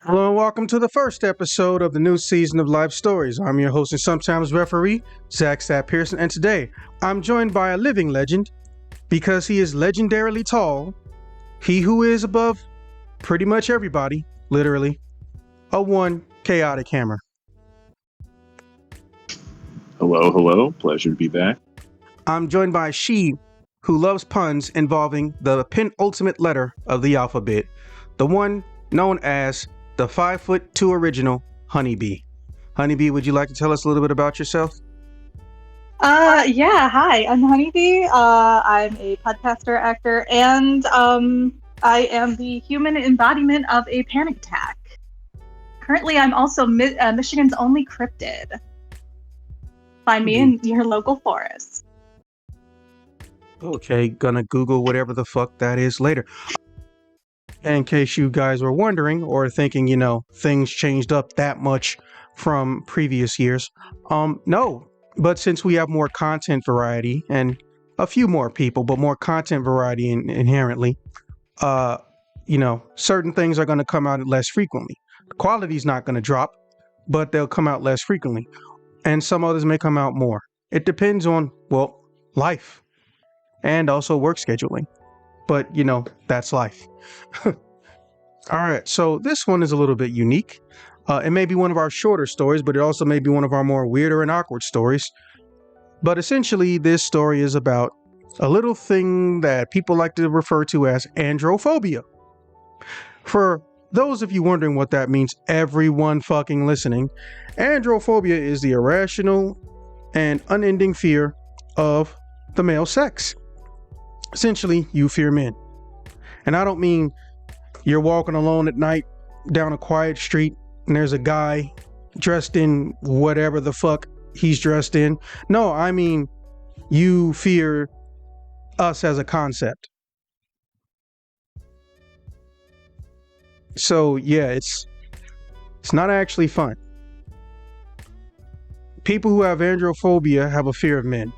Hello and welcome to the first episode of the new season of Life Stories. I'm your host and sometimes referee, Zach Stat Pearson, and today I'm joined by a living legend because he is legendarily tall, he who is above pretty much everybody, literally, a one chaotic hammer. Hello. Pleasure to be back. I'm joined by she who loves puns involving the penultimate letter of the alphabet, the one known as the 5'2" original Honeybee. Honeybee, would you like to tell us a little bit about yourself? Yeah, hi, I'm Honeybee. I'm a podcaster, actor, and I am the human embodiment of a panic attack. Currently, I'm also Michigan's only cryptid. Find me in your local forest. Okay, gonna Google whatever the fuck that is later. In case you guys were wondering or thinking, things changed up that much from previous years. No, but since we have more content variety and a few more people, but more content variety inherently, certain things are going to come out less frequently. The quality's not going to drop, but they'll come out less frequently. And some others may come out more. It depends on, life and also work scheduling. But, that's life. All right, so this one is a little bit unique. It may be one of our shorter stories, but it also may be one of our more weirder and awkward stories. But essentially, this story is about a little thing that people like to refer to as androphobia. For those of you wondering what that means, everyone fucking listening, androphobia is the irrational and unending fear of the male sex. Essentially, you fear men. And I don't mean you're walking alone at night down a quiet street and there's a guy dressed in whatever the fuck he's dressed in. No, I mean you fear us as a concept. So yeah, it's not actually fun. People who have androphobia have a fear of men.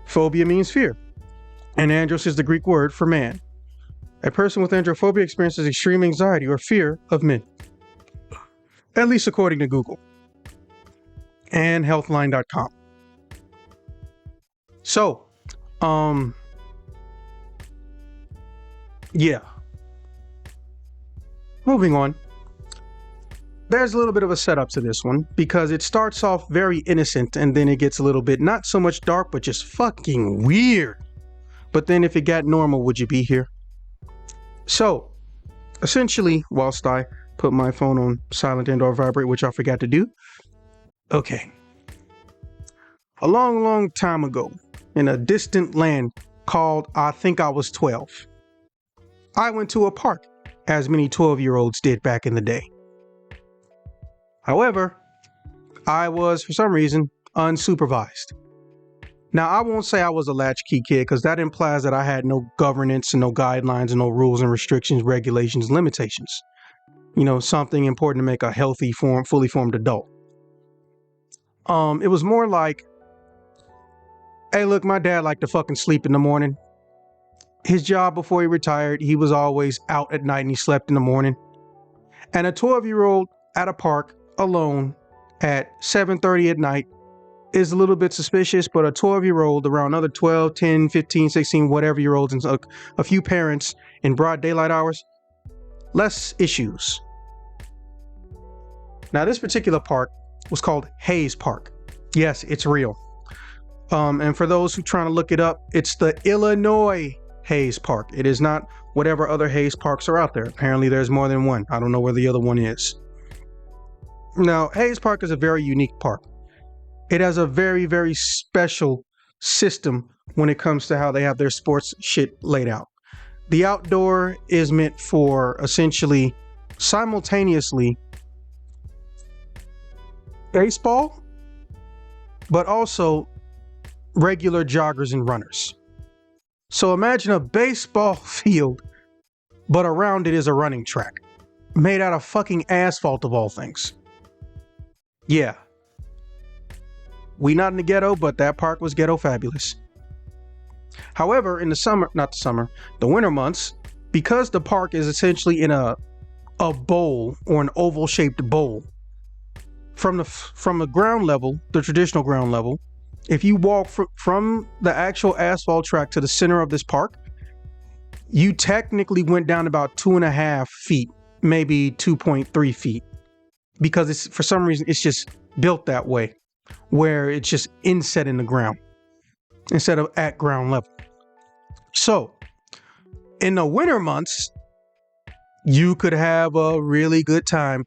Phobia means fear, and andros is the Greek word for man. A person with androphobia experiences extreme anxiety or fear of men, at least according to Google and healthline.com. So, yeah. Moving on. There's a little bit of a setup to this one because it starts off very innocent and then it gets a little bit not so much dark, but just fucking weird. But then if it got normal, would you be here? So, essentially, whilst I put my phone on silent and or vibrate, which I forgot to do. Okay. A long, long time ago, in a distant land called I Think I Was 12, I went to a park, as many 12-year-olds did back in the day. However, I was, for some reason, unsupervised. Now, I won't say I was a latchkey kid because that implies that I had no governance and no guidelines and no rules and restrictions, regulations, limitations. Something important to make a healthy, fully formed adult. It was more like, hey, look, my dad liked to fucking sleep in the morning. His job before he retired, he was always out at night and he slept in the morning. And a 12-year-old at a park alone at 7:30 at night is a little bit suspicious, but a 12-year-old around other 12, 10, 15, 16, whatever year olds and a few parents in broad daylight hours, less issues. Now, this particular park was called Hayes Park. Yes, it's real. And for those who trying to look it up, it's the Illinois Hayes Park. It is not whatever other Hayes Parks are out there. Apparently, there's more than one. I don't know where the other one is. Now, Hayes Park is a very unique park. It has a very, very special system when it comes to how they have their sports shit laid out. The outdoor is meant for essentially simultaneously baseball, but also regular joggers and runners. So imagine a baseball field, but around it is a running track made out of fucking asphalt of all things. Yeah. We not in the ghetto, but that park was ghetto fabulous. However, in the winter months, because the park is essentially in a a bowl or an oval shaped bowl from the ground level, the traditional ground level. If you walk from the actual asphalt track to the center of this park, you technically went down about 2.5 feet, maybe 2.3 feet, because it's, for some reason, it's just built that way, where it's just inset in the ground instead of at ground level. So in the winter months, you could have a really good time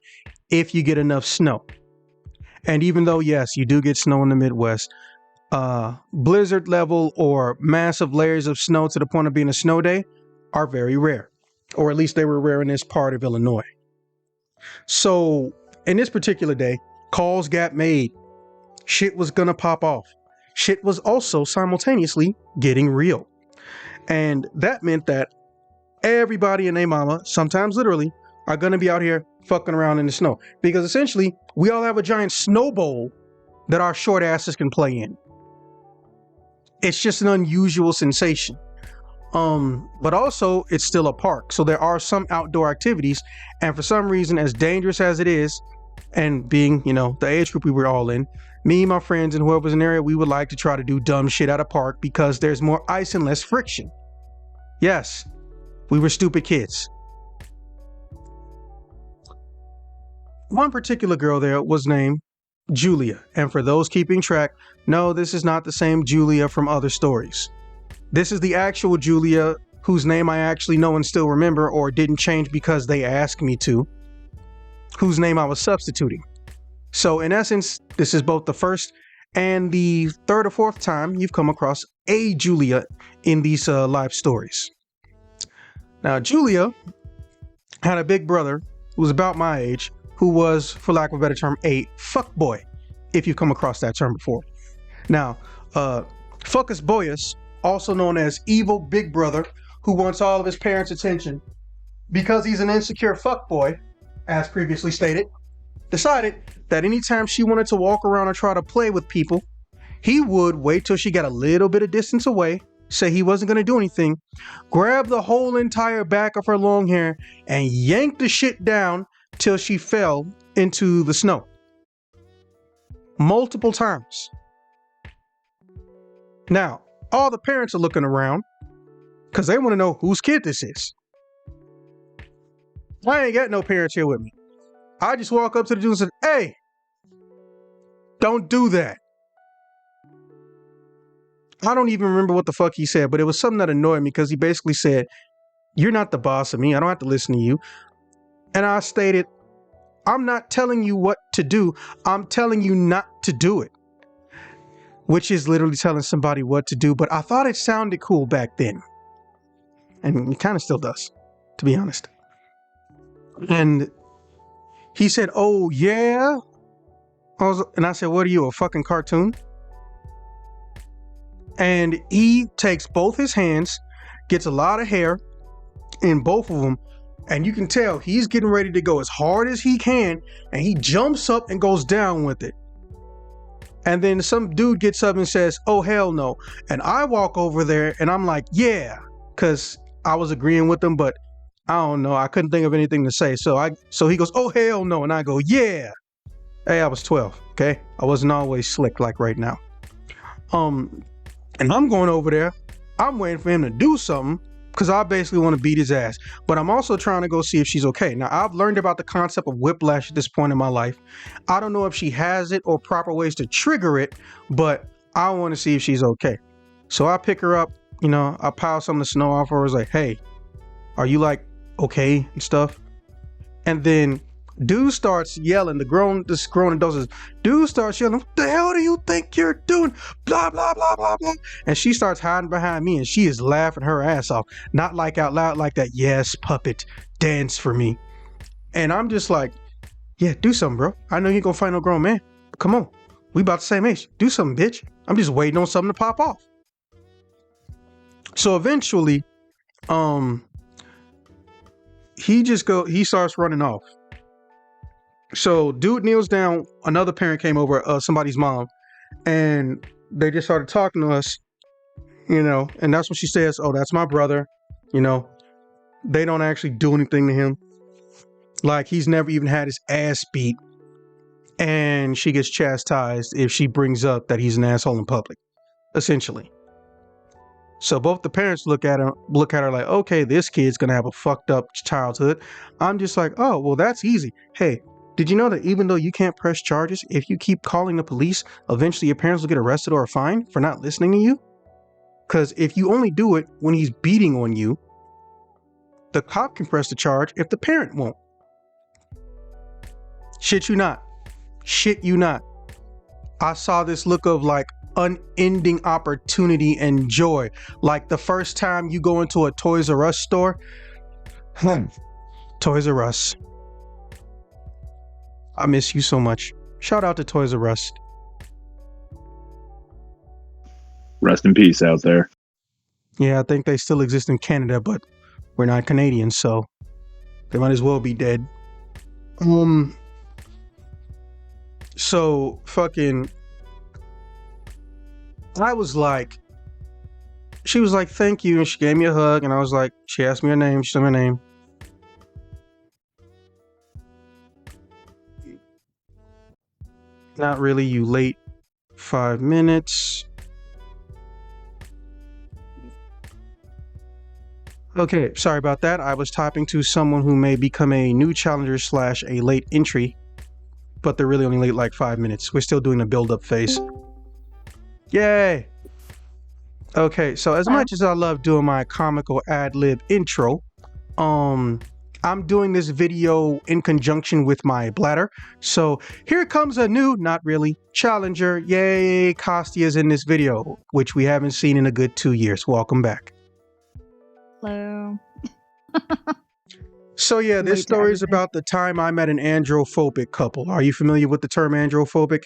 if you get enough snow. And even though, yes, you do get snow in the Midwest, blizzard level or massive layers of snow to the point of being a snow day are very rare, or at least they were rare in this part of Illinois. So in this particular day, calls got made. Shit was gonna pop off. Shit was also simultaneously getting real. And that meant that everybody and their mama, sometimes literally, are gonna be out here fucking around in the snow. Because essentially, we all have a giant snow bowl that our short asses can play in. It's just an unusual sensation. But also, it's still a park. So there are some outdoor activities. And for some reason, as dangerous as it is, and being, the age group we were all in, me, my friends, and whoever's in the area, we would like to try to do dumb shit at a park because there's more ice and less friction. Yes, we were stupid kids. One particular girl there was named Julia. And for those keeping track, no, this is not the same Julia from other stories. This is the actual Julia whose name I actually know and still remember, or didn't change because they asked me to, whose name I was substituting. So in essence, this is both the first and the third or fourth time you've come across a Julia in these live stories. Now, Julia had a big brother who was about my age, who was, for lack of a better term, a fuckboy, if you've come across that term before. Now, Fuckus Boyus, also known as Evil Big Brother, who wants all of his parents' attention because he's an insecure fuckboy, as previously stated, decided that anytime she wanted to walk around or try to play with people, he would wait till she got a little bit of distance away, say he wasn't going to do anything, grab the whole entire back of her long hair and yank the shit down till she fell into the snow. Multiple times. Now, all the parents are looking around because they want to know whose kid this is. I ain't got no parents here with me. I just walk up to the dude and said, "Hey, don't do that." I don't even remember what the fuck he said, but it was something that annoyed me because he basically said, "You're not the boss of me. I don't have to listen to you." And I stated, "I'm not telling you what to do. I'm telling you not to do it." Which is literally telling somebody what to do, but I thought it sounded cool back then. And it kind of still does, to be honest. And he said, "Oh, yeah?" And I said, "What are you, a fucking cartoon?" And he takes both his hands, gets a lot of hair in both of them, and you can tell he's getting ready to go as hard as he can, and he jumps up and goes down with it. And then some dude gets up and says, "Oh, hell no." And I walk over there and I'm like, "Yeah," because I was agreeing with him, but I don't know. I couldn't think of anything to say. So he goes, "Oh, hell no." And I go, "Yeah." Hey, I was 12. Okay. I wasn't always slick like right now. And I'm going over there. I'm waiting for him to do something because I basically want to beat his ass. But I'm also trying to go see if she's okay. Now, I've learned about the concept of whiplash at this point in my life. I don't know if she has it or proper ways to trigger it, but I want to see if she's okay. So I pick her up, I pile some of the snow off her. I was like, "Hey, are you like okay and stuff?" And then dude starts yelling, this grown adult says, dude starts yelling, "What the hell do you think you're doing? Blah, blah, blah, blah, blah." And she starts hiding behind me and she is laughing her ass off. Not like out loud like that, "Yes, puppet, dance for me." And I'm just like, "Yeah, do something, bro. I know you ain't gonna find no grown man. Come on. We about the same age. Do something, bitch. I'm just waiting on something to pop off." So eventually, he starts running off. So dude kneels down, another parent came over, somebody's mom, and they just started talking to us, and that's when she says, "Oh, that's my brother. They don't actually do anything to him." Like he's never even had his ass beat, and she gets chastised if she brings up that he's an asshole in public, essentially. So both the parents look at her like, okay, this kid's gonna have a fucked up childhood. I'm just like, oh, well, that's easy. Hey, did you know that even though you can't press charges, if you keep calling the police, eventually your parents will get arrested or fined for not listening to you? Because if you only do it when he's beating on you, the cop can press the charge if the parent won't. Shit you not. Shit you not. I saw this look of like unending opportunity and joy. Like the first time you go into a Toys R Us store. Toys R Us. I miss you so much. Shout out to Toys R Us. Rest in peace out there. Yeah, I think they still exist in Canada, but we're not Canadians, so they might as well be dead. So fucking I was like, she was like, thank you, and she gave me a hug, and I was like, she asked me her name, she said my name. Not really, you late 5 minutes. Okay, sorry about that. I was typing to someone who may become a new challenger / a late entry, but they're really only late like 5 minutes. We're still doing the build-up phase. Yay! Okay, so as much as I love doing my comical ad-lib intro, I'm doing this video in conjunction with my bladder. So here comes a new, not really, challenger. Yay, Kostia's in this video, which we haven't seen in a good 2 years. Welcome back. Hello. So yeah, this story is about the time I met an androphobic couple. Are you familiar with the term androphobic?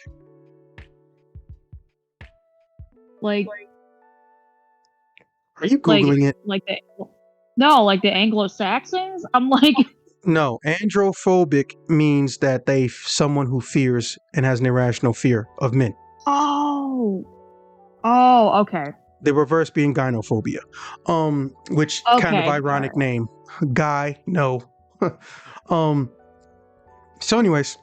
Like, are you Googling it? Like the Anglo-Saxons? I'm like... No, androphobic means that someone who fears and has an irrational fear of men. Oh, okay. The reverse being gynophobia, which kind of ironic name. Guy, no. So anyways,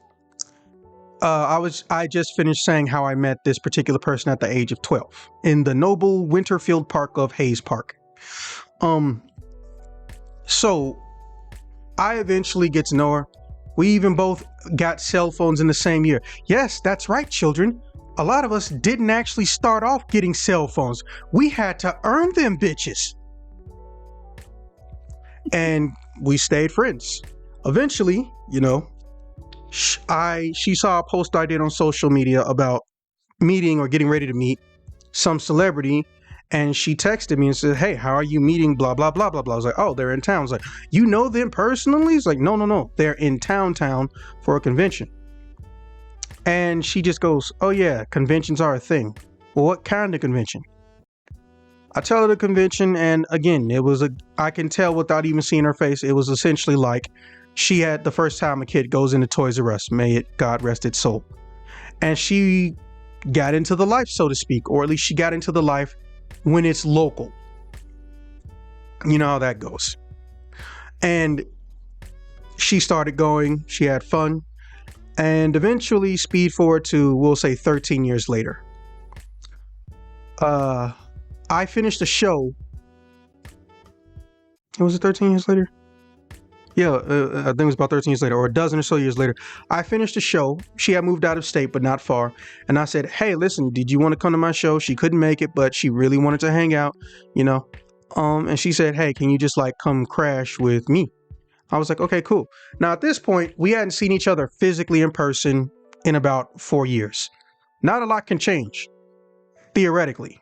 I just finished saying how I met this particular person at the age of 12 in the noble Winterfield Park of Hayes Park. So I eventually get to know her. We even both got cell phones in the same year. Yes, that's right, children. A lot of us didn't actually start off getting cell phones. We had to earn them bitches. And we stayed friends. Eventually, you know, she saw a post I did on social media about meeting or getting ready to meet some celebrity, and she texted me and said, hey, how are you meeting blah blah blah blah blah. I was like, oh, they're in town. I was like, you know them personally? He's like, no, they're in town for a convention. And she just goes, oh yeah, conventions are a thing. Well, what kind of convention? I tell her the convention, and again, I can tell without even seeing her face, it was essentially like she had the first time a kid goes into Toys R Us, may it God rest its soul. And she got into the life, so to speak, or at least she got into the life when it's local. You know how that goes. And she started going, she had fun, and eventually speed forward to, we'll say 13 years later. I finished the show. Was it 13 years later? Yeah, I think it was about 13 years later, or a dozen or so years later. I finished the show. She had moved out of state, but not far. And I said, hey, listen, did you want to come to my show? She couldn't make it, but she really wanted to hang out, you know. And she said, hey, can you just like come crash with me? I was like, okay, cool. Now at this point, we hadn't seen each other physically in person in about 4 years. Not a lot can change, theoretically,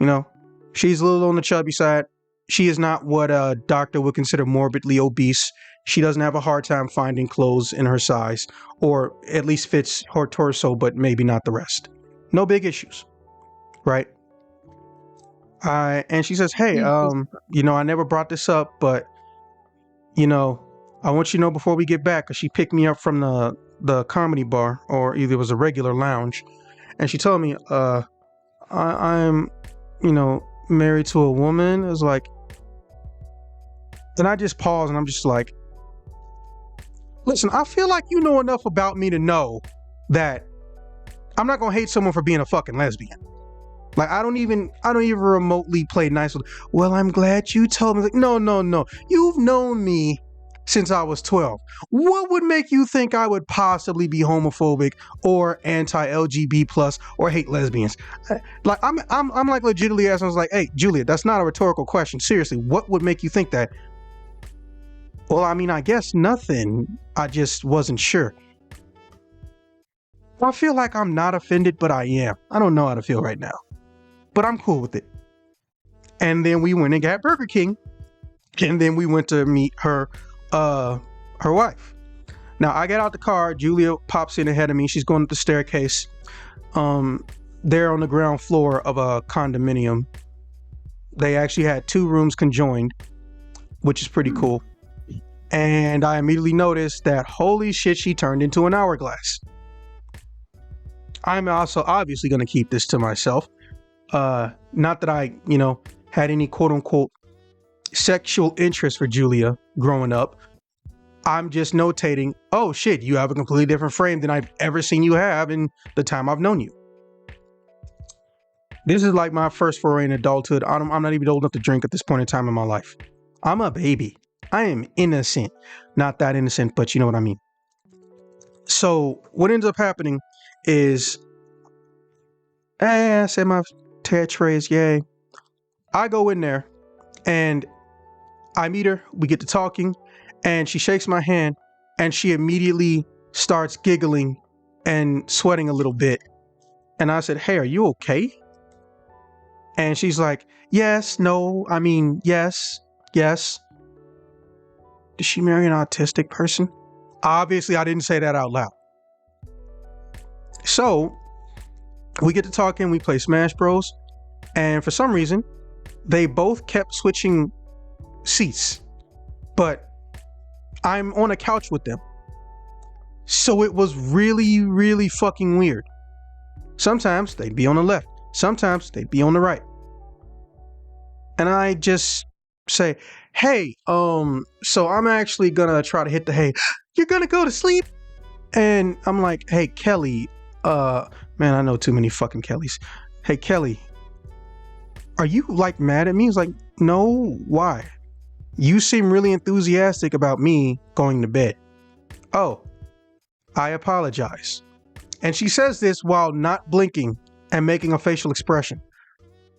you know. She's a little on the chubby side. She is not what a doctor would consider morbidly obese. She doesn't have a hard time finding clothes in her size, or at least fits her torso, but maybe not the rest. No big issues, right? And she says, hey, you know, I never brought this up, but, you know, I want you to know before we get back, because she picked me up from the comedy bar, or either it was a regular lounge, and she told me, I'm, you know, married to a woman. It was like, and I just paused and I'm just like, Listen, I feel like you know enough about me to know that I'm not gonna hate someone for being a fucking lesbian. Like I don't even remotely play nice with, well, I'm glad you told me. Like, no. You've known me since I was 12. What would make you think I would possibly be homophobic or anti-LGBT plus or hate lesbians? Like I'm like legitimately asking, I was like, hey, Julia, that's not a rhetorical question. Seriously, what would make you think that? Well, I mean, I guess nothing. I just wasn't sure. I feel like I'm not offended, but I am. I don't know how to feel right now, but I'm cool with it. And then we went and got Burger King, and then we went to meet her wife. Now I get out the car. Julia pops in ahead of me. She's going up the staircase. They're on the ground floor of a condominium. They actually had 2 rooms conjoined, which is pretty cool. And I immediately noticed that, holy shit, she turned into an hourglass. I'm also obviously going to keep this to myself. Not that I, had any quote unquote sexual interest for Julia growing up. I'm just notating, oh shit, you have a completely different frame than I've ever seen you have in the time I've known you. This is like my first foray in adulthood. I'm not even old enough to drink at this point in time in my life. I'm a baby. I am innocent. Not that innocent, but you know what I mean. So what ends up happening is, I said my catchphrase, yay. I go in there and I meet her. We get to talking and she shakes my hand and she immediately starts giggling and sweating a little bit. And I said, hey, are you okay? And she's like, yes, no, I mean, yes. Did she marry an autistic person? Obviously, I didn't say that out loud. So we get to talking, we play Smash Bros. And for some reason, they both kept switching seats. But I'm on a couch with them. So it was really, really fucking weird. Sometimes they'd be on the left. Sometimes they'd be on the right. And I just say, hey, so I'm actually gonna try to hit the hay. You're gonna go to sleep? And I'm like, hey, Kelly, man, I know too many fucking Kellys. Hey, Kelly, are you like mad at me? He's like, no, why? You seem really enthusiastic about me going to bed. Oh, I apologize. And she says this while not blinking and making a facial expression.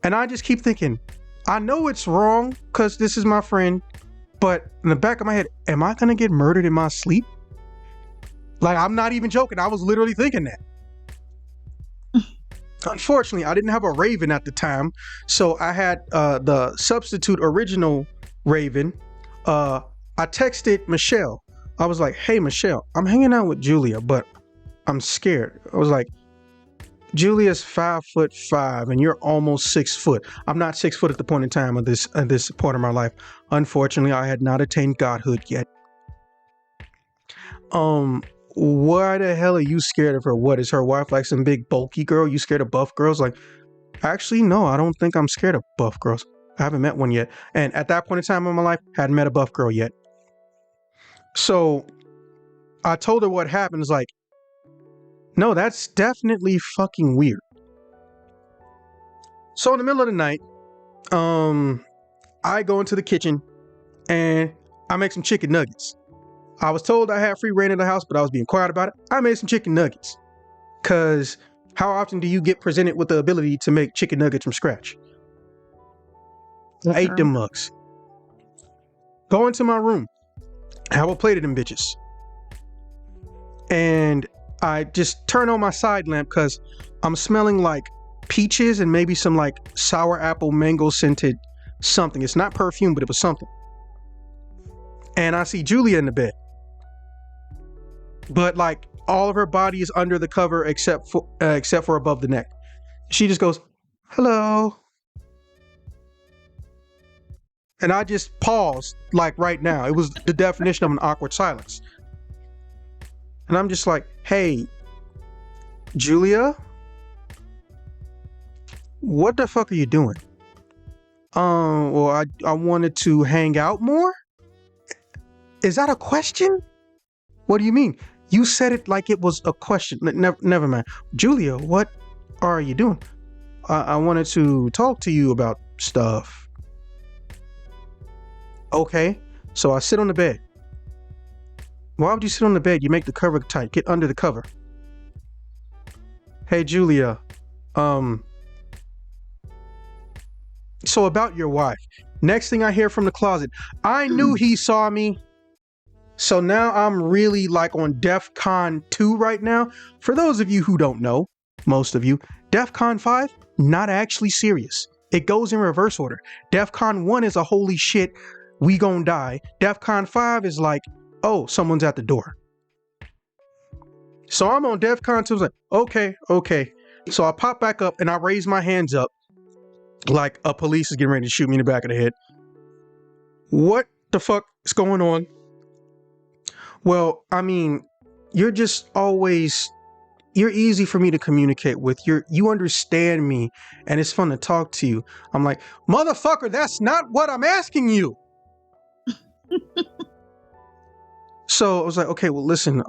And I just keep thinking, I know it's wrong because this is my friend, but in the back of my head, am I gonna get murdered in my sleep? Like, I'm not even joking. I was literally thinking that. Unfortunately, I didn't have a Raven at the time, so I had the substitute original Raven. I texted Michelle. I was like, hey, Michelle, I'm hanging out with Julia, but I'm scared. I was like, Julia's 5'5" and you're almost 6 foot. I'm not 6 foot at the point in time of this part of my life. Unfortunately, I had not attained godhood yet. Why the hell are you scared of her? What, is her wife like some big bulky girl? You scared of buff girls? Like, actually, no, I don't think I'm scared of buff girls. I haven't met one yet. And at that point in time in my life, hadn't met a buff girl yet. So I told her what happened. It's like, no, that's definitely fucking weird. So in the middle of the night, I go into the kitchen and I make some chicken nuggets. I was told I had free reign in the house, but I was being quiet about it. I made some chicken nuggets. Cause how often do you get presented with the ability to make chicken nuggets from scratch? I ate them mugs. Go into my room. Have a plate of them bitches. And I just turn on my side lamp because I'm smelling like peaches and maybe some like sour apple mango scented something. It's not perfume, but it was something. And I see Julia in the bed. But like all of her body is under the cover except for above the neck. She just goes, hello. And I just paused like right now. It was the definition of an awkward silence. And I'm just like, hey, Julia, what the fuck are you doing? Well, I wanted to hang out more. Is that a question? What do you mean? You said it like it was a question. Never mind. Julia, what are you doing? I wanted to talk to you about stuff. Okay, so I sit on the bed. Why would you sit on the bed? You make the cover tight. Get under the cover. Hey, Julia. So about your wife. Next thing I hear from the closet, I knew he saw me. So now I'm really like on DEF CON 2 right now. For those of you who don't know, most of you, DEF CON 5, not actually serious. It goes in reverse order. DEF CON 1 is a holy shit, we gon' die. DEF CON 5 is like, oh, someone's at the door. So I'm on DEF CON 2, I was like, okay. So I pop back up and I raise my hands up like a police is getting ready to shoot me in the back of the head. What the fuck is going on? Well, I mean, you're easy for me to communicate with. You understand me and it's fun to talk to you. I'm like, motherfucker, that's not what I'm asking you. So I was like, okay, well, listen,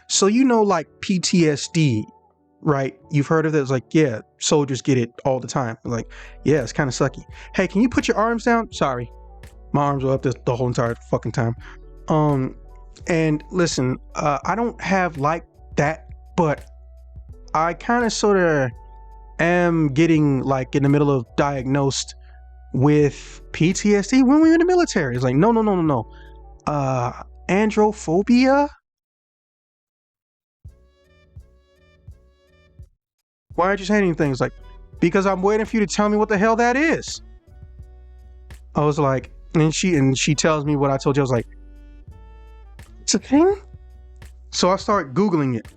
so like PTSD, right? You've heard of it. It's like, yeah, soldiers get it all the time. I'm like, yeah, it's kind of sucky. Hey, can you put your arms down? Sorry. My arms were up the whole entire fucking time. And listen, I don't have like that, but I kind of sort of am getting like in the middle of diagnosed with PTSD when we were in the military. It's like, no. Androphobia? Why aren't you saying anything? It's like, because I'm waiting for you to tell me what the hell that is. I was like, and she tells me what I told you. I was like, it's a thing? So I start Googling it.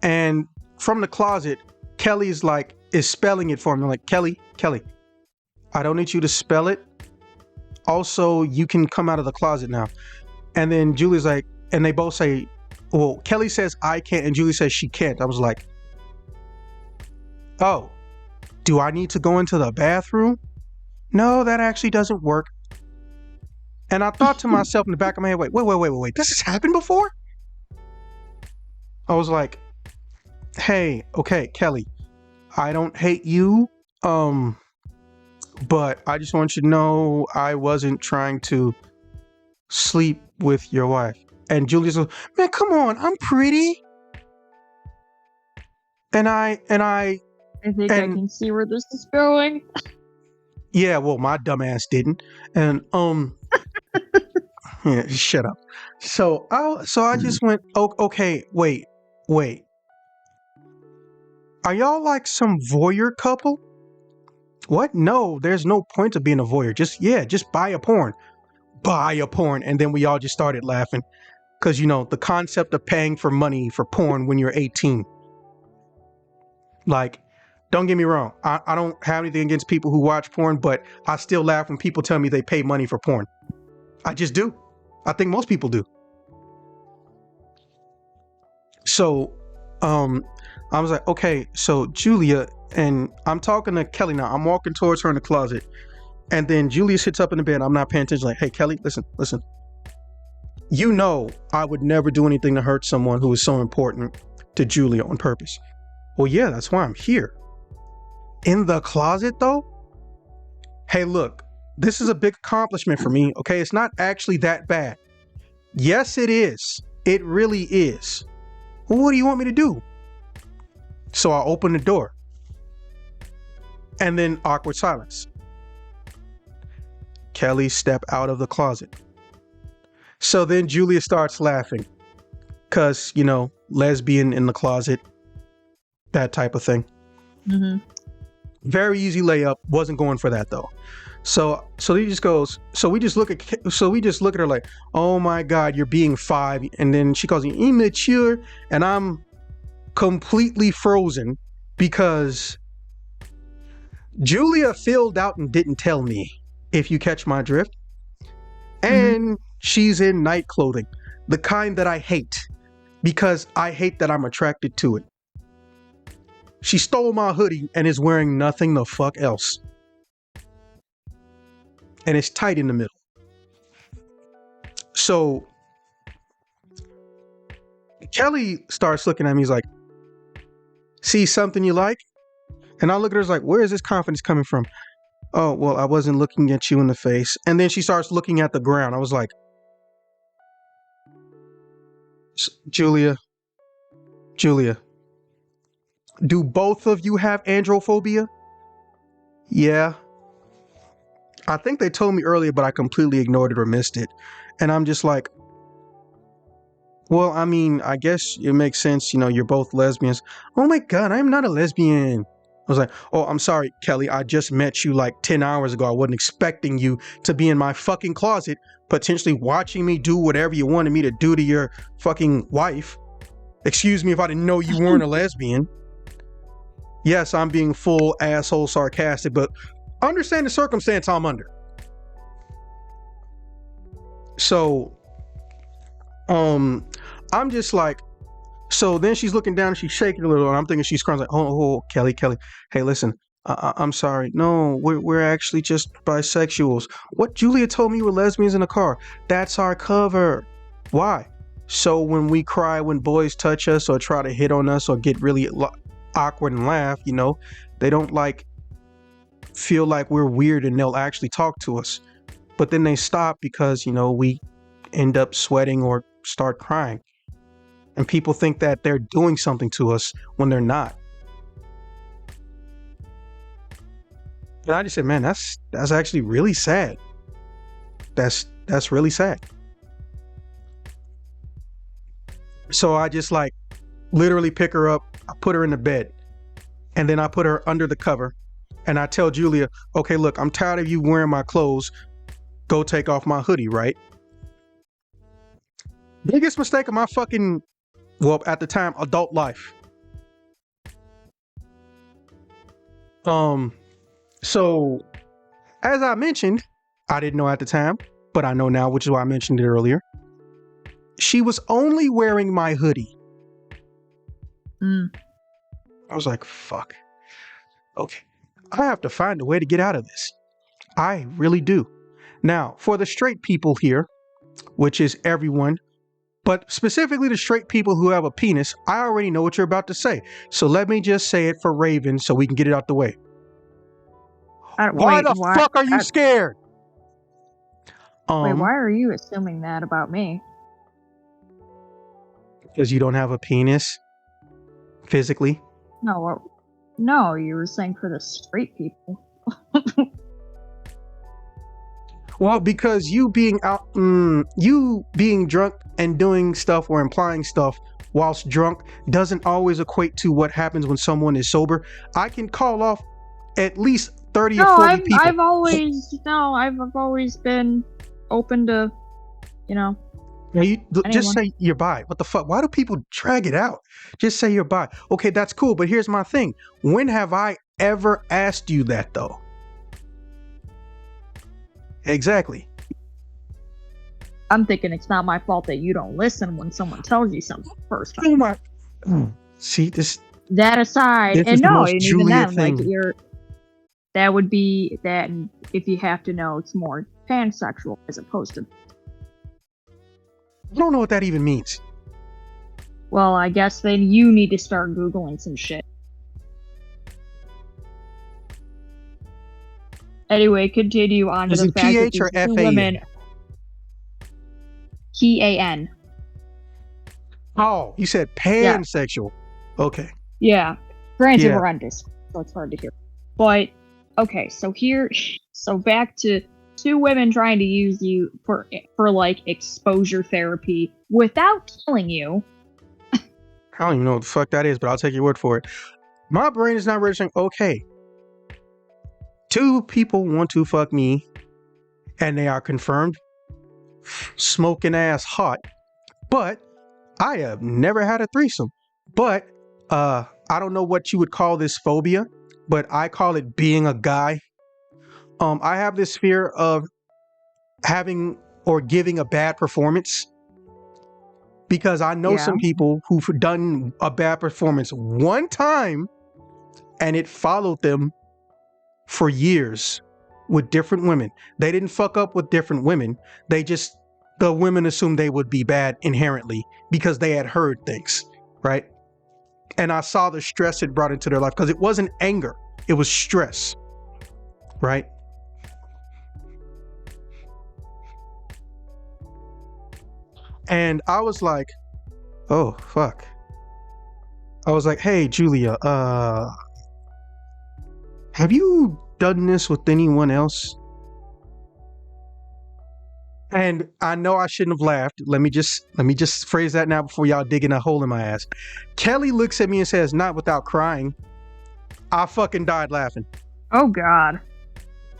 And from the closet, Kelly's like, is spelling it for me. I'm like, Kelly, I don't need you to spell it. Also, you can come out of the closet now. And then Julie's like, and they both say, well, Kelly says I can't, and Julie says she can't. I was like, oh, do I need to go into the bathroom? No, that actually doesn't work. And I thought to myself in the back of my head, wait, this has happened before? I was like, hey, okay, Kelly, I don't hate you, but I just want you to know I wasn't trying to sleep with your wife. And Julia's like, man, come on, I'm pretty. And I think I can see where this is going. Yeah, well, my dumb ass didn't. And yeah, shut up. So I just went, okay, wait. Are y'all like some voyeur couple? What? No, there's no point of being a voyeur. Just buy a porn. And then we all just started laughing. Because, the concept of paying for money for porn when you're 18. Like, don't get me wrong. I don't have anything against people who watch porn, but I still laugh when people tell me they pay money for porn. I just do. I think most people do. So, I was like, okay, so Julia, and I'm talking to Kelly now. I'm walking towards her in the closet. And then Julia sits up in the bed. I'm not paying attention. Like, hey, Kelly, listen. I would never do anything to hurt someone who is so important to Julia on purpose. Well, yeah, that's why I'm here. In the closet, though? Hey, look, this is a big accomplishment for me, okay? It's not actually that bad. Yes, it is. It really is. Well, what do you want me to do? So I open the door. And then awkward silence. Kelly step out of the closet. So then Julia starts laughing. Because, lesbian in the closet. That type of thing. Mm-hmm. Very easy layup. Wasn't going for that though. So he just goes. So we just look at her like, oh my God, you're being 5. And then she calls me immature, and I'm completely frozen because Julia filled out and didn't tell me. If you catch my drift. And she's in night clothing, the kind that I hate, because I hate that I'm attracted to it. She stole my hoodie and is wearing nothing the fuck else. And it's tight in the middle. So Kelly starts looking at me. He's like, see something you like? And I look at her like, where is this confidence coming from? Oh, well, I wasn't looking at you in the face. And then she starts looking at the ground. I was like, Julia, do both of you have androphobia? Yeah. I think they told me earlier, but I completely ignored it or missed it. And I'm just like, well, I mean, I guess it makes sense. You know, you're both lesbians. Oh my God, I'm not a lesbian. I was like, oh, I'm sorry, Kelly. I just met you like 10 hours ago. I wasn't expecting you to be in my fucking closet, potentially watching me do whatever you wanted me to do to your fucking wife. Excuse me if I didn't know you weren't a lesbian. Yes, I'm being full asshole sarcastic, but understand the circumstance I'm under. So, I'm just like, so then she's looking down and she's shaking a little, and I'm thinking she's crying like, oh, Kelly, hey, listen, I'm sorry. No, we're actually just bisexuals. What? Julia told me you were lesbians in the car. That's our cover. Why? So when we cry when boys touch us or try to hit on us or get really awkward and laugh, you know, they don't like feel like we're weird and they'll actually talk to us. But then they stop because, you know, we end up sweating or start crying. And people think that they're doing something to us when they're not. And I just said, man, that's actually really sad. That's really sad. So I just like literally pick her up, I put her in the bed, and then I put her under the cover. And I tell Julia, okay, look, I'm tired of you wearing my clothes. Go take off my hoodie, right? Biggest mistake of my fucking, well, at the time, adult life. So as I mentioned, I didn't know at the time, but I know now, which is why I mentioned it earlier. She was only wearing my hoodie. I was like, fuck. Okay. I have to find a way to get out of this. I really do. Now, for the straight people here, which is everyone, but specifically the straight people who have a penis, I already know what you're about to say. So let me just say it for Raven so we can get it out the way. Why the fuck are you scared? Wait, why are you assuming that about me? Because you don't have a penis physically. No, you were saying for the straight people. Well, because you being out, you being drunk and doing stuff or implying stuff whilst drunk doesn't always equate to what happens when someone is sober. I can call off at least 30 or 40 people. I've always been open to, you know. You just say you're bi. What the fuck? Why do people drag it out? Just say you're bi. Okay, that's cool. But here's my thing. When have I ever asked you that though? Exactly. I'm thinking it's not my fault that you don't listen when someone tells you something first time. Oh my. See this. That aside, this and no, and even then, thing. like that would be that. And if you have to know, it's more pansexual as opposed to. I don't know what that even means. Well, I guess then you need to start Googling some shit. Anyway, continue on to the fact that PH or these two FAN? women. PAN. Oh, you said pansexual. Yeah. Okay. Yeah. Granted, horrendous, so it's hard to hear. But okay, so back to two women trying to use you for like exposure therapy without telling you. I don't even know what the fuck that is, but I'll take your word for it. My brain is not registering. Okay. Two people want to fuck me, and they are confirmed smoking ass hot, but I have never had a threesome. But I don't know what you would call this phobia, but I call it being a guy. I have this fear of having or giving a bad performance because I know some people who've done a bad performance one time and it followed them for years with different women. They didn't fuck up with different women. They just the women assumed they would be bad inherently because they had heard things, right? And I saw the stress it brought into their life because it wasn't anger, it was stress, right? And I was like, oh, fuck. I was like, hey, Julia, have you done this with anyone else? And I know I shouldn't have laughed. Let me just phrase that now before y'all digging a hole in my ass. Kelly looks at me and says, not without crying. I fucking died laughing. Oh, God.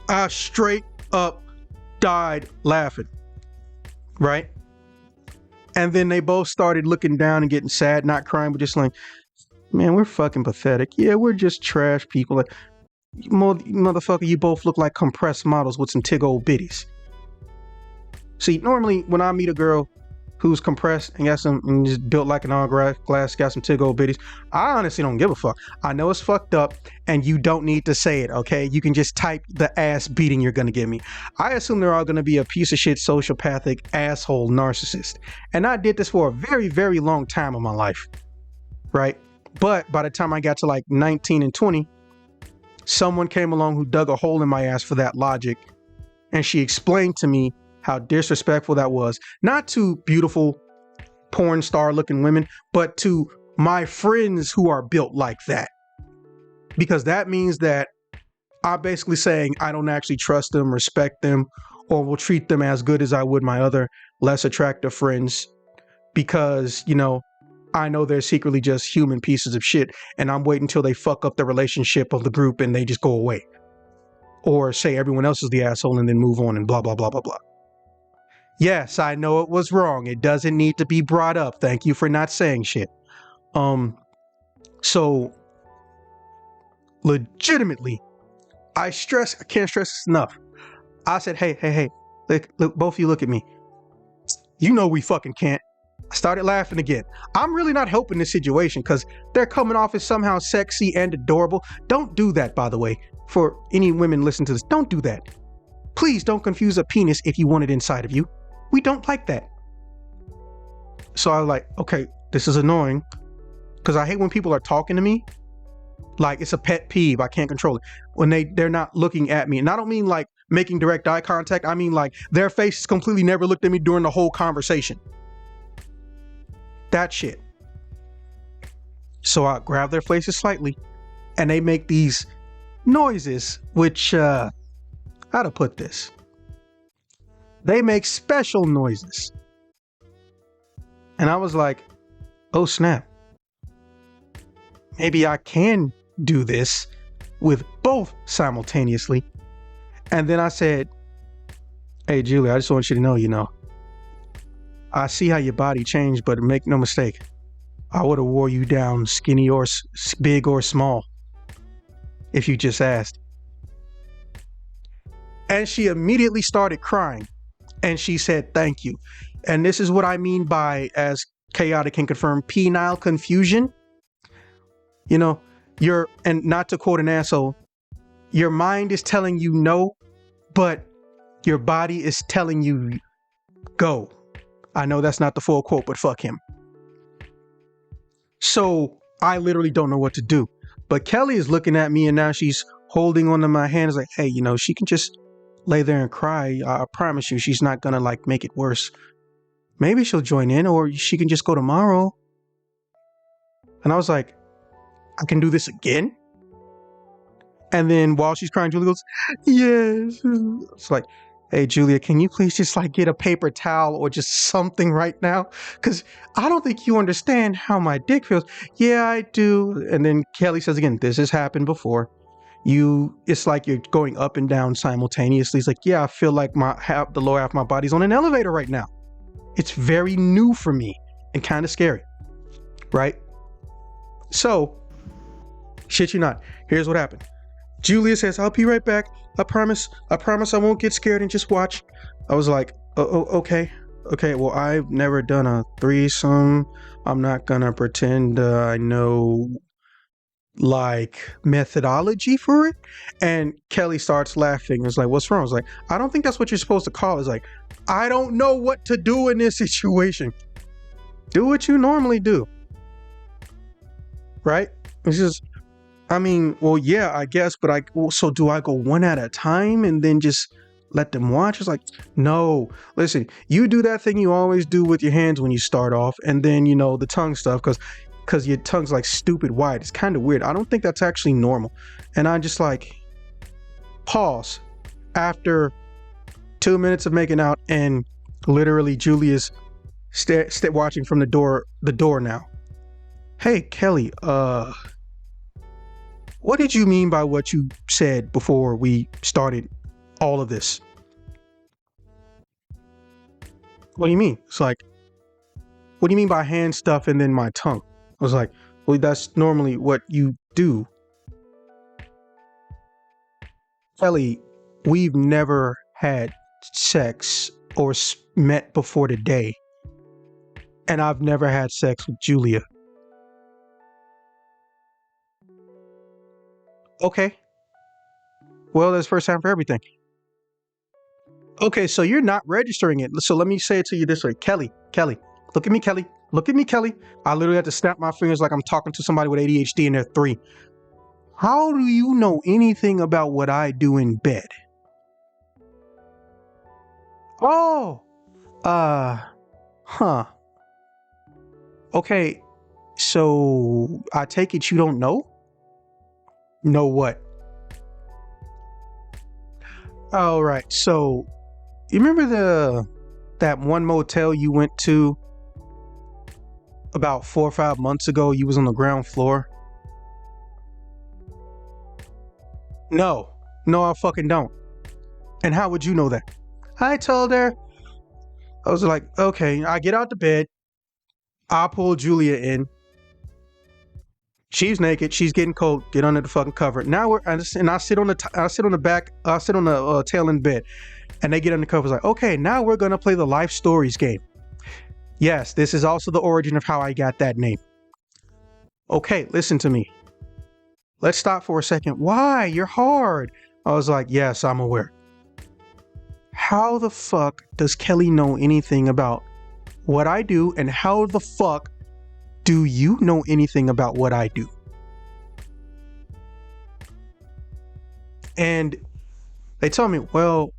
I straight up died laughing. Right? And then they both started looking down and getting sad, not crying, but just like, man, we're fucking pathetic. Yeah, we're just trash people. Like, motherfucker, you both look like compressed models with some tig old bitties. See, normally when I meet a girl who's compressed and got some and just built like an hourglass, got some tig old bitties, I honestly don't give a fuck. I know it's fucked up and you don't need to say it, okay? You can just type the ass beating you're gonna give me. I assume they're all gonna be a piece of shit, sociopathic, asshole narcissist. And I did this for a very, very long time in my life, right? But by the time I got to like 19 and 20, someone came along who dug a hole in my ass for that logic. And she explained to me how disrespectful that was, not to beautiful porn star looking women, but to my friends who are built like that. Because that means that I'm basically saying I don't actually trust them, respect them, or will treat them as good as I would my other less attractive friends because, you know, I know they're secretly just human pieces of shit and I'm waiting until they fuck up the relationship of the group and they just go away. Or say everyone else is the asshole and then move on and blah, blah, blah, blah, blah. Yes, I know it was wrong. It doesn't need to be brought up. Thank you for not saying shit. So legitimately, I can't stress this enough. I said, hey, look, both of you look at me. You know we fucking can't. I started laughing again. I'm really not helping this situation because they're coming off as somehow sexy and adorable. Don't do that, by the way. For any women listening to this, don't do that. Please don't confuse a penis if you want it inside of you. We don't like that. So I was like, okay, this is annoying because I hate when people are talking to me. Like it's a pet peeve. I can't control it. When they're not looking at me. And I don't mean like making direct eye contact. I mean like their faces completely never looked at me during the whole conversation. That shit. So I grab their faces slightly and they make these noises, which, how to put this? They make special noises. And I was like, oh snap. Maybe I can do this with both simultaneously. And then I said, hey, Julie, I just want you to know, you know, I see how your body changed, but make no mistake, I would have wore you down skinny or big or small if you just asked. And she immediately started crying and she said, thank you. And this is what I mean by, as Chaotic can confirm, penile confusion. You know, and not to quote an asshole, your mind is telling you no, but your body is telling you go. I know that's not the full quote, but fuck him. So I literally don't know what to do. But Kelly is looking at me and now she's holding onto my hands like, hey, you know, she can just lay there and cry. I promise you, she's not gonna like make it worse. Maybe she'll join in or she can just go tomorrow. And I was like, I can do this again? And then while she's crying, Julia goes, yes. It's like, hey, Julia, can you please just like get a paper towel or just something right now? Because I don't think you understand how my dick feels. Yeah, I do. And then Kelly says again, this has happened before. It's like you're going up and down simultaneously. It's like, yeah, I feel like the lower half of my body's on an elevator right now. It's very new for me and kind of scary, right? So, shit you not, here's what happened. Julia says, I'll be right back. I promise I won't get scared and just watch. I was like, okay. Well, I've never done a threesome. I'm not gonna pretend I know like methodology for it. And Kelly starts laughing. It's like, what's wrong? I was like, I don't think that's what you're supposed to call it. It's like, I don't know what to do in this situation. Do what you normally do. Right? It's just, I mean, well, yeah, I guess, but so do I go one at a time and then just let them watch? It's like, no, listen, you do that thing you always do with your hands when you start off, and then, you know, the tongue stuff, because your tongue's like stupid wide. It's kind of weird. I don't think that's actually normal. And I just like pause after 2 minutes of making out, and literally Julia's watching from the door now. Hey, Kelly, what did you mean by what you said before we started all of this? What do you mean? It's like, what do you mean by hand stuff and then my tongue? I was like, well, that's normally what you do. Kelly, we've never had sex or met before today. And I've never had sex with Julia. Okay. Well, there's first time for everything. Okay, so you're not registering it. So let me say it to you this way. Kelly, look at me, Kelly. Look at me, Kelly. I literally have to snap my fingers like I'm talking to somebody with ADHD and they're 3. How do you know anything about what I do in bed? Oh, huh. Okay, so I take it you don't know? Know what? All right, so you remember that one motel you went to about 4 or 5 months ago? You was on the ground floor. No, I fucking don't. And how would you know that? I told her. I was like, okay, I get out the bed. I pull Julia in. She's naked. She's getting cold. Get under the fucking cover. Now I sit on the tail end bed, and they get under the cover. It's like, okay, now we're gonna play the life stories game. Yes, this is also the origin of how I got that name. Okay, listen to me. Let's stop for a second. Why? You're hard. I was like, yes, I'm aware. How the fuck does Kelly know anything about what I do, and how the fuck do you know anything about what I do? And they told me, well,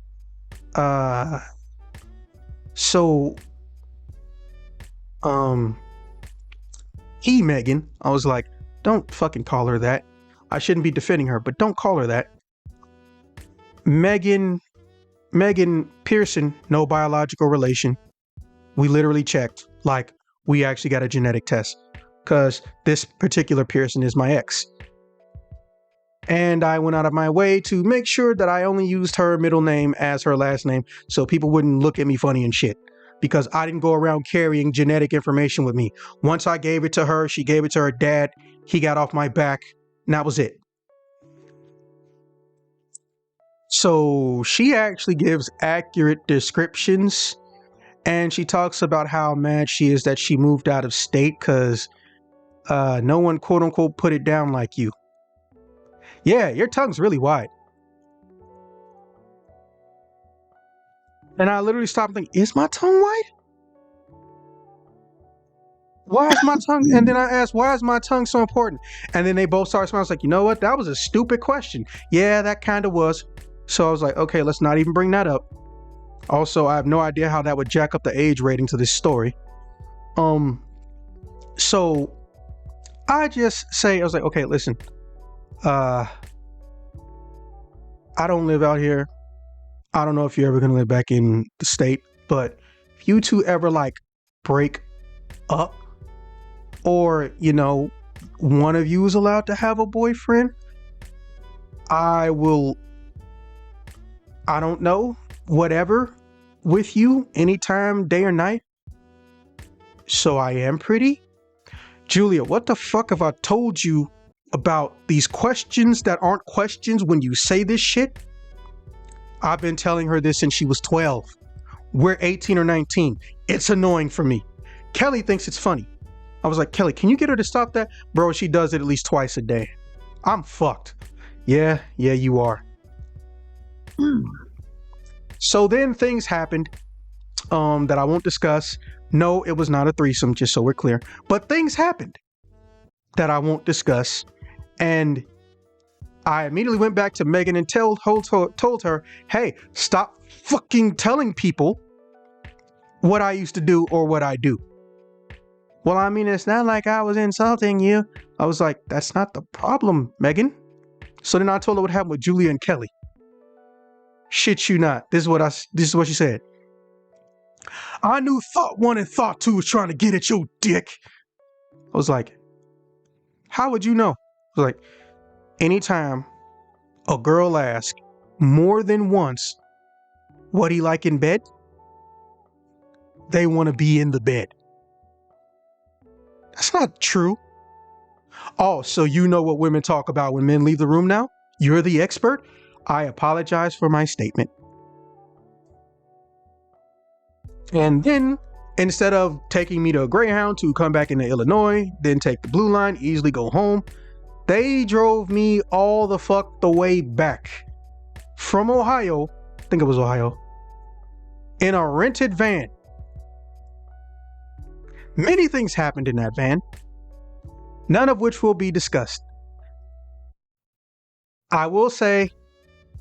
Megan. I was like, don't fucking call her that. I shouldn't be defending her, but don't call her that. Megan Pearson, no biological relation. We literally checked, like, we actually got a genetic test, because this particular Pearson is my ex. And I went out of my way to make sure that I only used her middle name as her last name, so people wouldn't look at me funny and shit, because I didn't go around carrying genetic information with me. Once I gave it to her, she gave it to her dad, he got off my back, and that was it. So she actually gives accurate descriptions, and she talks about how mad she is that she moved out of state because no one, quote unquote, put it down like you. Yeah, your tongue's really wide. And I literally stopped thinking, is my tongue wide? Why is my tongue? And then I asked, why is my tongue so important? And then they both started smiling. I was like, you know what? That was a stupid question. Yeah, that kind of was. So I was like, okay, let's not even bring that up. Also, I have no idea how that would jack up the age rating to this story. So I just say, I was like, okay, listen, I don't live out here. I don't know if you're ever going to live back in the state, but if you two ever like break up, or, you know, one of you is allowed to have a boyfriend, I don't know, whatever, with you anytime, day or night. So I am pretty. Julia, what the fuck have I told you about these questions that aren't questions when you say this shit? I've been telling her this since she was 12. We're 18 or 19. It's annoying for me. Kelly thinks it's funny. I was like, Kelly, can you get her to stop that? Bro, she does it at least twice a day. I'm fucked. Yeah, you are. So then things happened that I won't discuss. No, it was not a threesome, just so we're clear. But things happened that I won't discuss. And I immediately went back to Megan and told her, hey, stop fucking telling people what I used to do or what I do. Well, I mean, it's not like I was insulting you. I was like, that's not the problem, Megan. So then I told her what happened with Julia and Kelly. Shit you not. This is what she said. I knew Thought 1 and Thought 2 was trying to get at your dick. I was like, how would you know? I was like, anytime a girl asks more than once what he like in bed, they want to be in the bed. That's not true. Oh, so you know what women talk about when men leave the room now? You're the expert? I apologize for my statement. And then, instead of taking me to a Greyhound to come back into Illinois, then take the Blue Line, easily go home, they drove me all the fuck the way back from Ohio, I think it was Ohio, in a rented van. Many things happened in that van, none of which will be discussed. I will say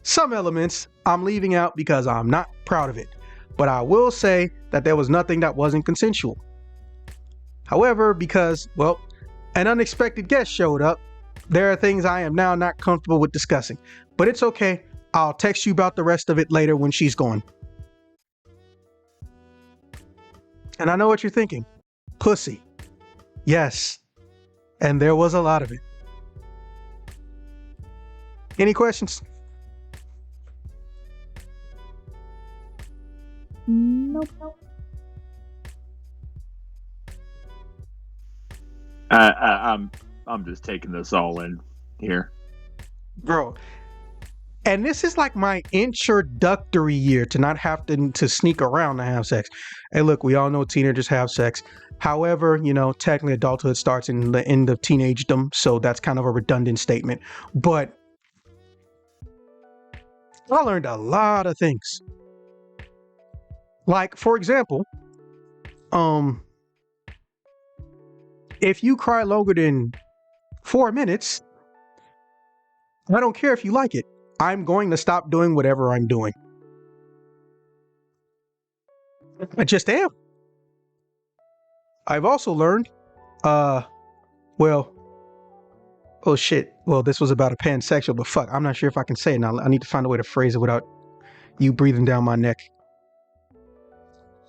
some elements I'm leaving out because I'm not proud of it, but I will say that there was nothing that wasn't consensual. However, because, well, an unexpected guest showed up, there are things I am now not comfortable with discussing, but it's okay. I'll text you about the rest of it later when she's gone. And I know what you're thinking. Pussy. Yes. And there was a lot of it. Any questions? Nope. I'm just taking this all in here, Bro. And this is like my introductory year to not have to sneak around to have sex. Hey, look, we all know teenagers have sex. However, technically adulthood starts in the end of teenagedom, so that's kind of a redundant statement. But I learned a lot of things. Like, for example, if you cry longer than 4 minutes, I don't care if you like it. I'm going to stop doing whatever I'm doing. I just am. I've also learned, oh shit. Well, this was about a pansexual, but fuck, I'm not sure if I can say it now. I need to find a way to phrase it without you breathing down my neck.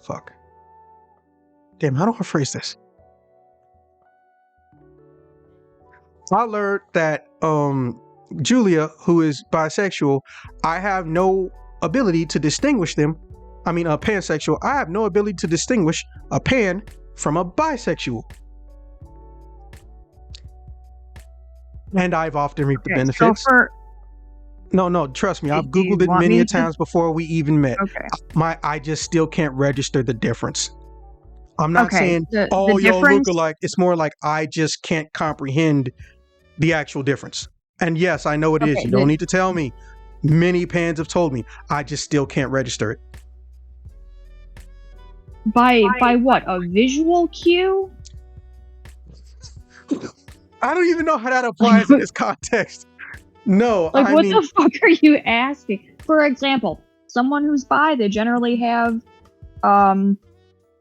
Fuck. Damn, how do I phrase this? I learned that, Julia, who is bisexual, I have no ability to distinguish them. I mean, a pansexual. I have no ability to distinguish a pan from a bisexual. And I've often reaped the benefits. No, trust me. I've Googled it many times before we even met. Okay. I just still can't register the difference. I'm not saying all y'all look alike. It's more like I just can't comprehend the actual difference. And yes, I know it is. You don't need to tell me. Many pans have told me. I just still can't register it. By what? A visual cue? I don't even know how that applies in this context. No, like, what the fuck are you asking? For example, someone who's bi, they generally have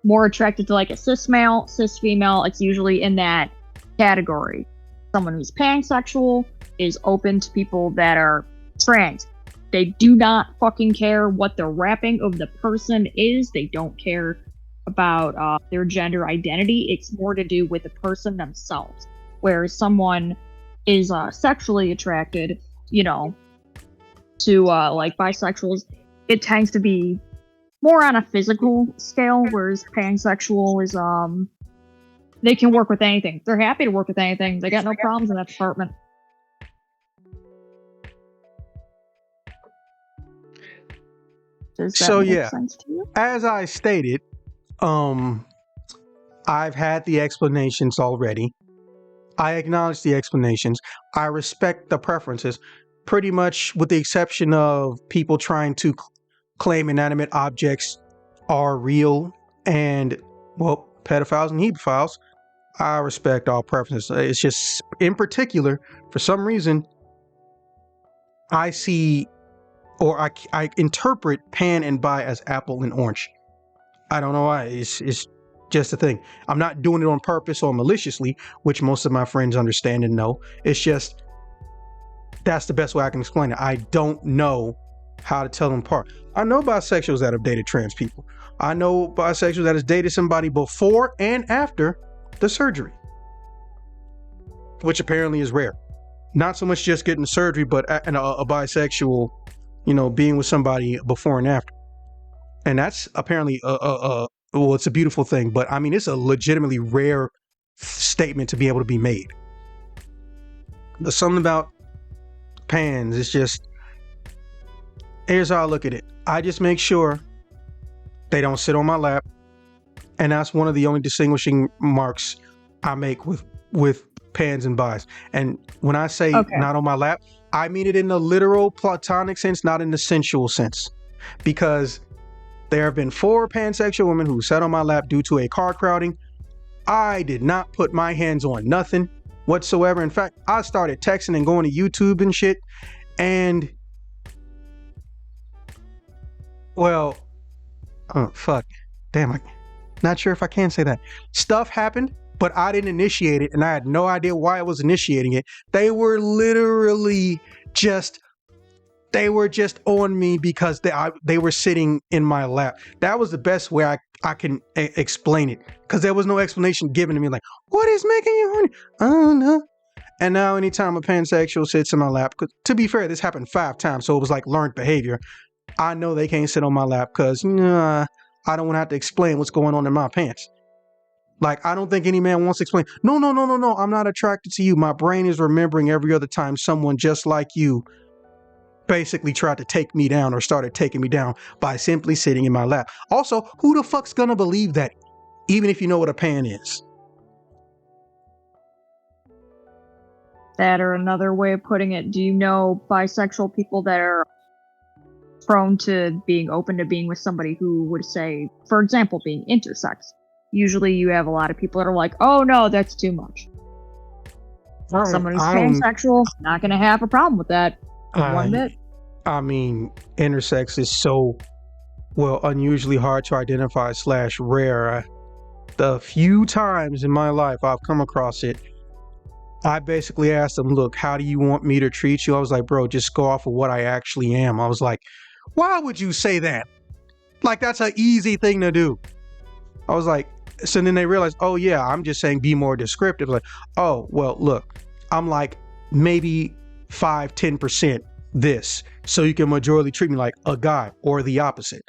more attracted to like a cis male, cis female. It's usually in that category. Someone who's pansexual is open to people that are trans. They do not fucking care what the wrapping of the person is. They don't care about their gender identity. It's more to do with the person themselves. Whereas someone is sexually attracted, to like bisexuals, it tends to be more on a physical scale, whereas pansexual is they can work with anything. They're happy to work with anything. They got no problems in that department. Does that make sense to you? As I stated, I've had the explanations already. I acknowledge the explanations. I respect the preferences, pretty much with the exception of people trying to claim inanimate objects are real and, well, pedophiles and hebephiles. I respect all preferences. It's just, in particular, for some reason, I see, or I interpret pan and bi as apple and orange. I don't know why. It's just a thing. I'm not doing it on purpose or maliciously, which most of my friends understand and know. It's just, that's the best way I can explain it. I don't know how to tell them apart. I know bisexuals that have dated trans people. I know bisexuals that has dated somebody before and after the surgery, which apparently is rare. Not so much just getting the surgery, but a bisexual, being with somebody before and after. And that's apparently well, it's a beautiful thing, but I mean, it's a legitimately rare statement to be able to be made. There's something about pans. It's just, here's how I look at it. I just make sure they don't sit on my lap. And that's one of the only distinguishing marks I make with pans and bis. And when I say not on my lap, I mean it in the literal platonic sense, not in the sensual sense. Because there have been 4 pansexual women who sat on my lap due to a car crowding. I did not put my hands on nothing whatsoever. In fact, I started texting and going to YouTube and shit. And, well, oh, fuck. Damn, I'm not sure if I can say that. Stuff happened, but I didn't initiate it, and I had no idea why I was initiating it. They were literally just on me because they were sitting in my lap. That was the best way I can explain it, because there was no explanation given to me, like, what is making you horny? I don't know. And now anytime a pansexual sits in my lap, to be fair, this happened 5 times, so it was like learned behavior. I know they can't sit on my lap because I don't want to have to explain what's going on in my pants. Like, I don't think any man wants to explain, no, I'm not attracted to you. My brain is remembering every other time someone just like you basically tried to take me down or started taking me down by simply sitting in my lap. Also, who the fuck's gonna believe that, even if you know what a pan is? That, or another way of putting it, do you know bisexual people that are prone to being open to being with somebody who would say, for example, being intersex? Usually you have a lot of people that are like, oh no, that's too much. Someone who's pansexual, not going to have a problem with that one bit. I mean, intersex is so, well, unusually hard to identify / rare. The few times in my life I've come across it, I basically asked them, look, how do you want me to treat you? I was like, bro, just go off of what I actually am. I was like, why would you say that? Like, that's an easy thing to do. I was like, so then they realized, oh yeah, I'm just saying be more descriptive. Like, oh, well, look, I'm like maybe 5-10% this, so you can majorly treat me like a guy or the opposite.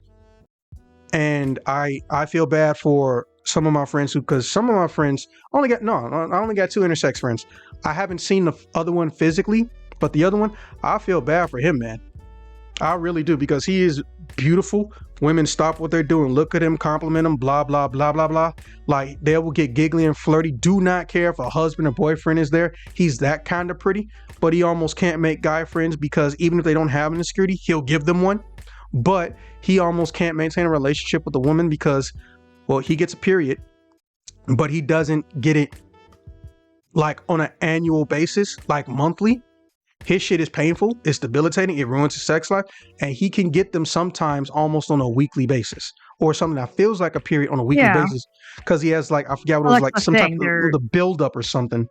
And I feel bad for some of my friends because some of my friends I only got 2 intersex friends. I haven't seen the other one physically, but the other one, I feel bad for him, man. I really do, because he is beautiful. Women stop what they're doing, look at him, compliment him, blah, blah, blah, blah, blah. Like, they will get giggly and flirty. Do not care if a husband or boyfriend is there. He's that kind of pretty, but he almost can't make guy friends because even if they don't have an insecurity, he'll give them one. But he almost can't maintain a relationship with a woman because, well, he gets a period, but he doesn't get it like on an annual basis, like monthly. His shit is painful, it's debilitating, it ruins his sex life, and he can get them sometimes almost on a weekly basis, or something that feels like a period on a weekly basis, because he has, like, I forget what it was, like some type of the buildup or something.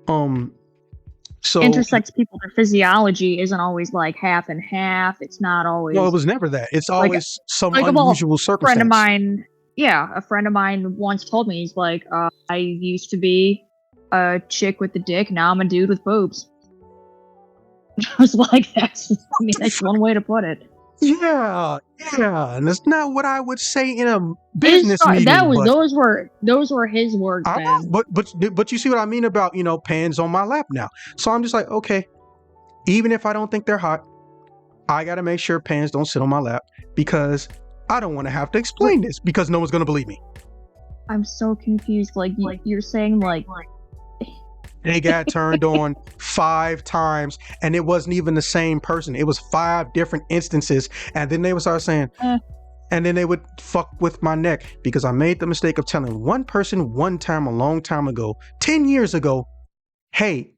So intersex people, their physiology isn't always like half and half. It's not always. No, it was never that. It's always some unusual circumstance. A friend of mine once told me, he's like, I used to be a chick with a dick, now I'm a dude with boobs. I was like, that's one way to put it. Yeah, and that's not what I would say in a business meeting. Those were his words, man. But you see what I mean about, pans on my lap now. So I'm just like, okay, even if I don't think they're hot, I gotta make sure pans don't sit on my lap, because I don't want to have to explain this, because no one's gonna believe me. I'm so confused. Like you're saying, like They got turned on 5 times, and it wasn't even the same person. It was 5 different instances, and then they would start saying, and then they would fuck with my neck because I made the mistake of telling one person one time a long time ago, 10 years ago, hey,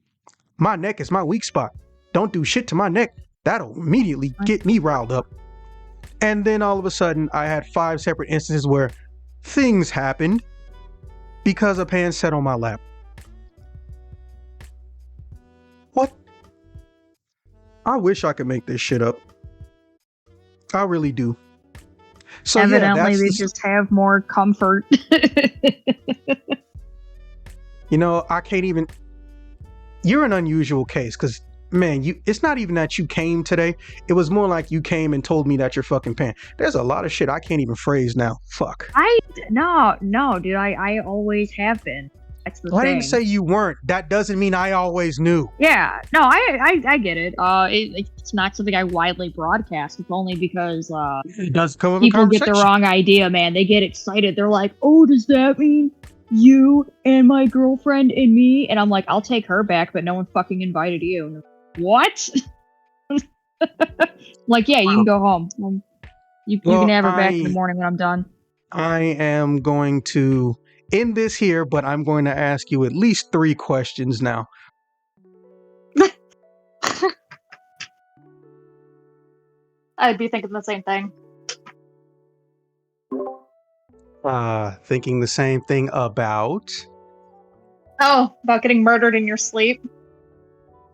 my neck is my weak spot. Don't do shit to my neck. That'll immediately get me riled up. And then all of a sudden, I had 5 separate instances where things happened because a pan sat on my lap. What? I wish I could make this shit up. I really do. So evidently, they just have more comfort. You know, I can't even. You're an unusual case because, man, it's not even that you came today. It was more like you came and told me that you're fucking pan. There's a lot of shit I can't even phrase now. Fuck. No, dude. I always have been. That's the thing. I didn't say you weren't. That doesn't mean I always knew. Yeah. No, I get it. It's not something I widely broadcast. It's only because it does come up people get the wrong idea, man. They get excited. They're like, "Oh, does that mean you and my girlfriend and me?" And I'm like, "I'll take her back, but no one fucking invited you." And what? Like, yeah, you can go home. You can have her back in the morning when I'm done. I am going to end this here, but I'm going to ask you at least 3 questions now. I'd be thinking the same thing. Thinking the same thing about... Oh, about getting murdered in your sleep?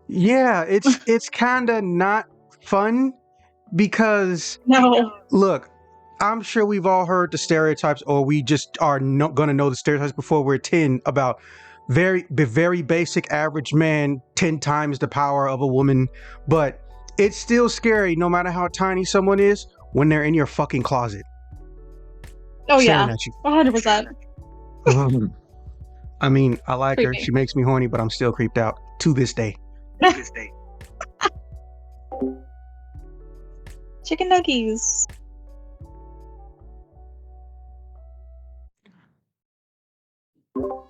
Yeah, it's kind of not fun because... No. Look, I'm sure we've all heard the stereotypes, or we just are going to know the stereotypes before we're 10 about the very basic average man 10 times the power of a woman. But it's still scary no matter how tiny someone is when they're in your fucking closet. Oh yeah, 100%. I mean, I like her. Creepy. She makes me horny, but I'm still creeped out to this day. Chicken nuggies.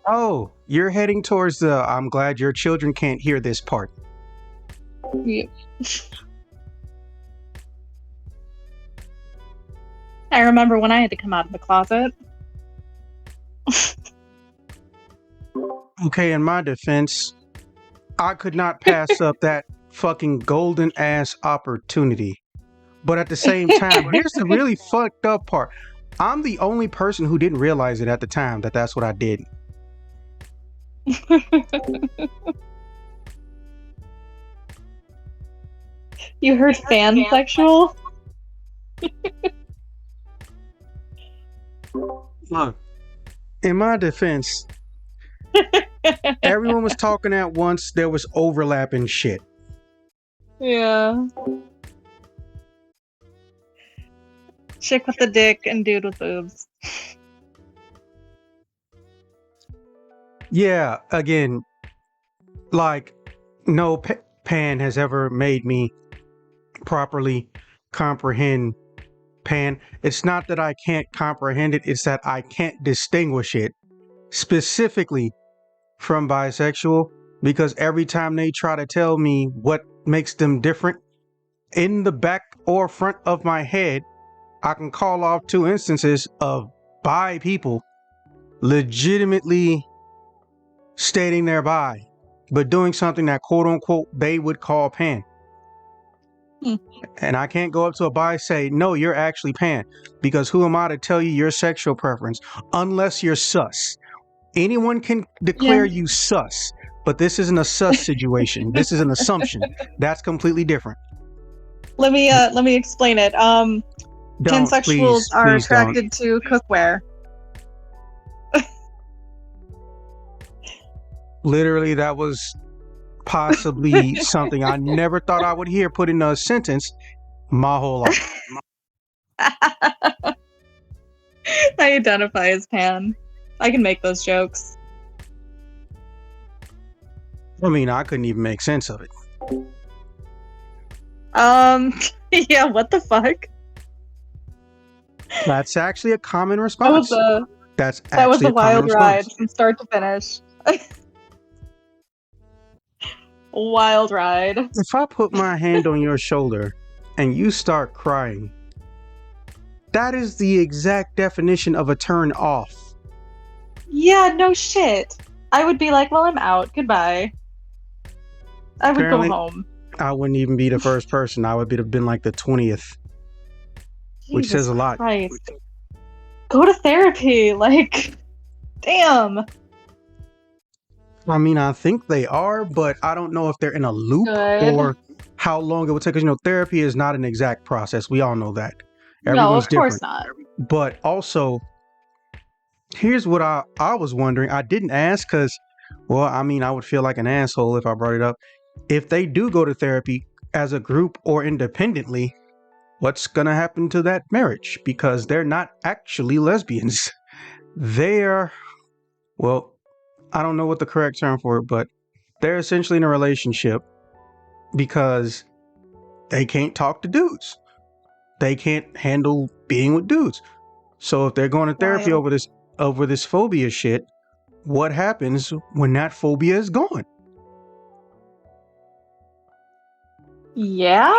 Oh, you're heading towards the I'm glad your children can't hear this part. Yeah. I remember when I had to come out of the closet. Okay, in my defense, I could not pass up that fucking golden ass opportunity. But at the same time, here's the really fucked up part. I'm the only person who didn't realize it at the time that that's what I did. You heard pansexual? Look, in my defense, everyone was talking at once. There was overlapping shit. Yeah. Chick with the dick and dude with boobs. Yeah, again, like, no pan has ever made me properly comprehend pan. It's not that I can't comprehend it, it's that I can't distinguish it specifically from bisexual, because every time they try to tell me what makes them different, in the back or front of my head, I can call off 2 instances of bi people legitimately stating they're bi, but doing something that quote unquote they would call pan. And I can't go up to a bi and say, no, you're actually pan, because who am I to tell you your sexual preference unless you're sus? Anyone can declare you sus, but this isn't a sus situation. This is an assumption. That's completely different. Let me explain it. Pansexuals are attracted to cookware. Literally, that was possibly something I never thought I would hear put in a sentence my whole life. I identify as pan. I can make those jokes. I mean, I couldn't even make sense of it. Yeah, what the fuck? That's actually a common response. That was a wild ride from start to finish. wild ride. If I put my hand on your shoulder and you start crying, that is the exact definition of a turn off. Yeah, no shit. I would be like, well, I'm out. Goodbye. I would Apparently, go home. I wouldn't even be the first person. I would have been like the 20th, which Jesus says a lot. Christ. Go to therapy. Like, damn. I mean, I think they are, but I don't know if they're in a loop Good. or how long it would take. Because, therapy is not an exact process. We all know that. No, Everyone's of course different. not. But also, here's what I was wondering. I didn't ask because, well, I mean, I would feel like an asshole if I brought it up. If they do go to therapy as a group or independently, what's going to happen to that marriage? Because they're not actually lesbians. They're, well, I don't know what the correct term for it, but they're essentially in a relationship because they can't talk to dudes. They can't handle being with dudes. So if they're going to therapy Wild. over this phobia shit, what happens when that phobia is gone? Yeah?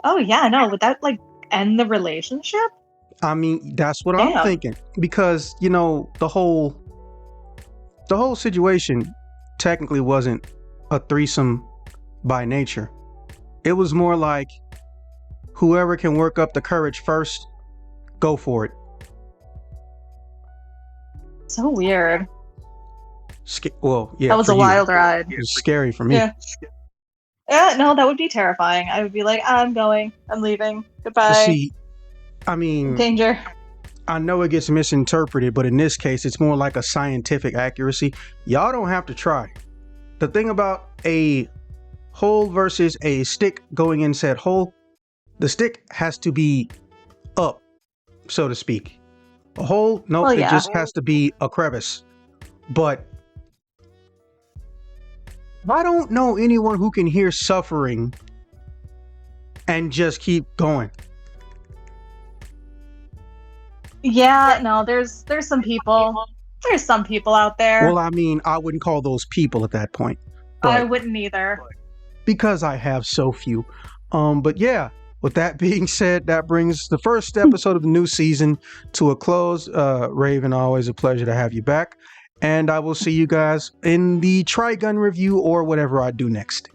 Oh, yeah, no. Would that, like, end the relationship? I mean, that's what Damn. I'm thinking. Because, the whole situation technically wasn't a threesome by nature. It was more like whoever can work up the courage first, go for it. So weird. Well, yeah. That was for a you. wild ride. It was scary for me. Yeah. No, that would be terrifying. I would be like, I'm going. I'm leaving. Goodbye. See, I mean, Danger. I know it gets misinterpreted, but in this case, it's more like a scientific accuracy. Y'all don't have to try. The thing about a hole versus a stick going in said hole, the stick has to be up, so to speak. A hole, nope, Well, it yeah. just has to be a crevice. But I don't know anyone who can hear suffering and just keep going. Yeah, no, there's some people. There's some people out there. Well, I mean, I wouldn't call those people at that point. I But wouldn't either. because I have so few. But yeah, with that being said, that brings the first episode of the new season to a close. Raven, always a pleasure to have you back. And I will see you guys in the Trigun review or whatever I do next.